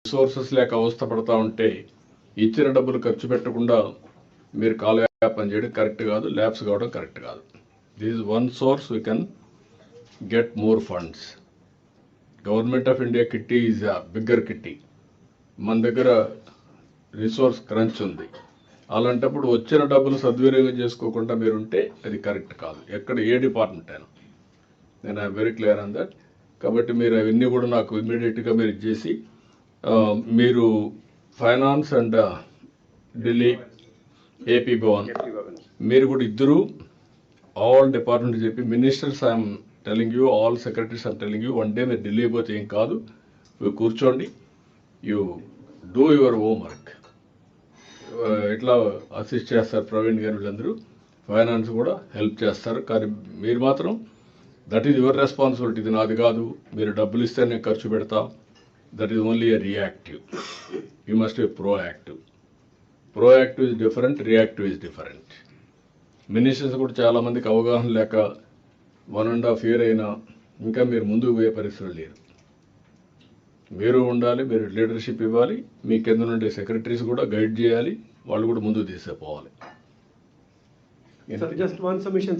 Resources లేక అవస్థ పడతా ఉంటే ఇచ్చిన డబ్బులు ఖర్చు పెట్టకుండా మీరు కాలయాపన చేయడం కరెక్ట్ కాదు, ల్యాబ్స్ కావడం కరెక్ట్ కాదు. This is one source we can get more funds. Government of India kitty is a bigger kitty. మన దగ్గర రిసోర్స్ క్రంచ్ ఉంది. అలాంటప్పుడు వచ్చిన డబ్బులు సద్వినియోగం చేసుకోకుండా మీరుంటే అది కరెక్ట్ కాదు, ఎక్కడ ఏ డిపార్ట్మెంట్ అయినా. నేను I'm very clear on that. కాబట్టి మీరు అవన్నీ కూడా నాకు ఇమ్మీడియట్గా మీరు ఇచ్చేసి, మీరు finance and Delhi AP Bhavan మీరు కూడా ఇద్దరు ఆల్ డిపార్ట్మెంట్ చెప్పి, ministers I'm telling you, all secretaries I'm telling you, one day మీరు ఢిల్లీ పోతే ఏం కాదు, మీరు కూర్చోండి, యూ డూ యువర్ హోంవర్క్. ఇట్లా అసిస్ట్ చేస్తారు ప్రవీణ్ గారు, వీళ్ళందరూ ఫైనాన్స్ కూడా హెల్ప్ చేస్తారు. కానీ మీరు మాత్రం దట్ ఈజ్ యువర్ రెస్పాన్సిబిలిటీ, ఇది నాది కాదు, మీరు డబ్బులు ఇస్తే నేను ఖర్చు పెడతా. That is only a reactive. You must be proactive. Proactive is different, reactive is different. Ministers కూడా చాలామందికి అవగాహన లేక 1.5 year అయినా ఇంకా మీరు ముందుకు పోయే పరిస్థితులు లేరు. మీరు ఉండాలి, మీరు లీడర్షిప్ ఇవ్వాలి, మీ కింద నుండే సెక్రటరీస్ కూడా గైడ్ చేయాలి, వాళ్ళు కూడా ముందుకు తీసుకుపోవాలి. Sir, just one submission, sir.